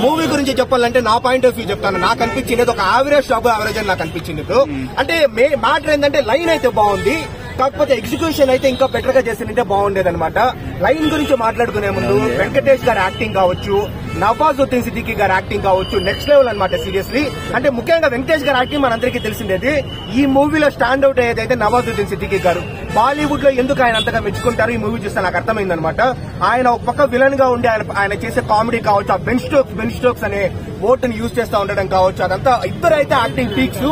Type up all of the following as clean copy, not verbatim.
Movie గురించి చెప్పాలంటే నా పాయింట్ ఆఫ్ వ్యూ చెప్తాను. నాకు అనిపించింది ఒక యావరేజ్ టాప్ యావరేజ్ అని నాకు అనిపించింది. అంటే మ్యాటర్ ఏంటంటే లైన్ అయితే బాగుంది, కాకపోతే ఎగ్జిక్యూషన్ అయితే ఇంకా బెటర్ గా చేసిందంటే బాగుండేది అనమాట. లైన్ గురించి మాట్లాడుకునే ముందు వెంకటేష్ గారి యాక్టింగ్ కావచ్చు, నవాజుద్దీన్ సిద్దికీ గారి యాక్టింగ్ కావచ్చు, నెక్స్ట్ లెవెల్ అనమాట సీరియస్లీ. అంటే ముఖ్యంగా వెంకటేష్ గారి యాక్టింగ్ మనందరికీ తెలిసిందేది. ఈ మూవీలో స్టాండ్ అవుట్ అయ్యేదైతే నవాజుద్దీన్ సిద్దికీ గారు. బాలీవుడ్ లో ఎందుకు ఆయన అంతగా మెచ్చుకుంటారు ఈ మూవీ చూస్తే నాకు అర్థమైందనమాట. ఆయన ఒక పక్క విలన్ గా ఉండి ఆయన చేసే కామెడీ కావచ్చు, ఆ బెన్ స్టోక్స్ అనే ఓటుని యూజ్ చేస్తూ ఉండడం కావచ్చు, అదంతా ఇద్దరైతే యాక్టింగ్ పీక్స్.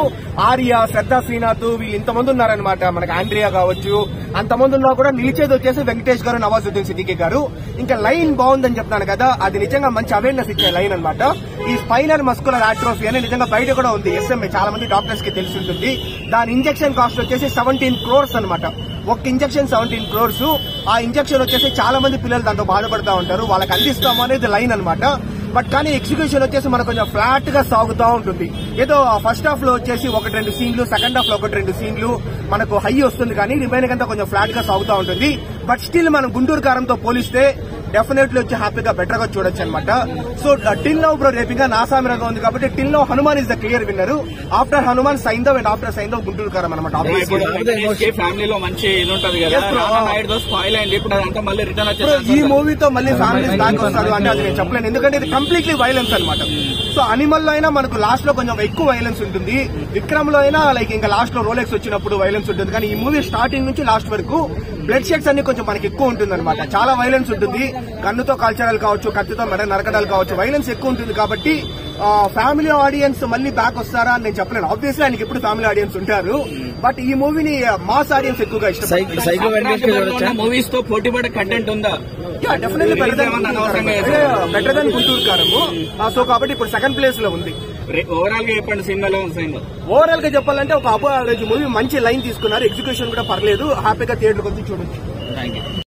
ఆర్య, శ్రద్ధా శ్రీనాథ్ వీళ్ళు ఇంతమంది ఉన్నారనమాట. మనకి ఆండ్రియా కావచ్చు, అంతమంది ఉన్నా కూడా నిలిచేది వచ్చేసి వెంకటేష్ గారు, నవాజుద్దీన్ సిద్దికీ గారు. ఇంకా లైన్ బాగుందని చెప్తాను కదా, అది నిజంగా మంచి అవేర్నెస్ ఇచ్చే లైన్ అనమాట. ఈ స్పైనల్ మస్కులర్ ఆట్రోఫీ అని నిజంగా బయట కూడా ఉంది. SMA చాలా మంది డాక్టర్స్ కి తెలిసి ఉంటుంది. దాని ఇంజెక్షన్ కాస్ట్ వచ్చేసి 17 crores అనమాట. ఒక ఇంజెక్షన్ 17 crores. ఆ ఇంజెక్షన్ వచ్చేసి చాలా మంది పిల్లలు దాంతో బాధపడతా ఉంటారు, వాళ్ళకి అందిస్తాము అనేది లైన్ అనమాట. బట్ కానీ ఎగ్జిక్యూషన్ వచ్చేసి మనకు కొంచెం ఫ్లాట్ గా సాగుతూ ఉంటుంది. ఏదో ఫస్ట్ హాఫ్ లో వచ్చేసి 1-2 సీన్లు, సెకండ్ హాఫ్ లో 1-2 సీన్లు మనకు హై వస్తుంది, కానీ రిమైనింగ్ అంతా కొంచెం ఫ్లాట్ గా సాగుతూ ఉంటుంది. బట్ స్టిల్ మనం గుంటూరు కారంతో పోలిస్తే డెఫినెట్లీ వచ్చి హ్యాపీగా బెటర్ గా చూడొచ్చు అనమాట. So till now bro raping నా సామిరంగా ఉంది కాబట్టి till now Hanuman is the clear winner. After Hanuman Saindhav and after Saindhav Guntur కారం అనమాట. ఫ్యామిలీలో మంచి ఇది ఉంటుంది కదా, స్పాయిల్ అయింది. ఇప్పుడు అదంతా మళ్ళీ రిటర్న్ వచ్చేది. ఈ మూవీతో మళ్ళీ ఫ్యామిలీస్ బ్యాక్ వస్తారు అంటే అది నేను చెప్పలేను, ఎందుకంటే ఇది కంప్లీట్లీ వైలెన్స్ అనమాట. సో అనిమల్ లో అయినా మనకు లాస్ట్ లో కొంచెం ఎక్కువ వైలెన్స్ ఉంటుంది, విక్రమ్ లో అయినా లైక్ ఇంకా లాస్ట్ లో రోలెక్స్ వచ్చినప్పుడు వైలెన్స్ ఉంటుంది. కానీ ఈ మూవీ స్టార్టింగ్ నుంచి లాస్ట్ వరకు బ్లడ్ షెడ్స్ అన్ని కొంచెం మనకి ఎక్కువ ఉంటుంది అనమాట. చాలా వైలెన్స్ ఉంటుంది, గన్నుతో కాల్చడాలు కావచ్చు, కత్తితో మెడ నరకడాలు కావచ్చు, వైలెన్స్ ఎక్కువ ఉంటుంది. కాబట్టి ఫ్యామిలీ ఆడియన్స్ మళ్ళీ బ్యాక్ వస్తారా అని నేను చెప్పలేను. ఆబ్వియస్లీ ఆయనకి ఇప్పుడు ఫ్యామిలీ ఆడియన్స్ ఉంటారు, బట్ ఈ మూవీని మాస్ ఆడియన్స్ ఎక్కువగా ఇష్టపడతారు. మూవీస్ తో పోటీ పడే కంటెంట్ ఉందా? డెఫినెట్లీ బెటర్ దెన్ గుంటూరు కారము. సో కాబట్టి ఇప్పుడు సెకండ్ ప్లేస్ లో ఉంది. ఓవరాల్ గా చెప్పండి, సినిమాలో ఓవరాల్ గా చెప్పాలంటే ఒక అబో యావరేజ్ మూవీ. మంచి లైన్ తీసుకున్నారు, ఎగ్జిక్యూషన్ కూడా పర్లేదు, హ్యాపీగా థియేటర్కి వచ్చి చూడొచ్చు. Thank you.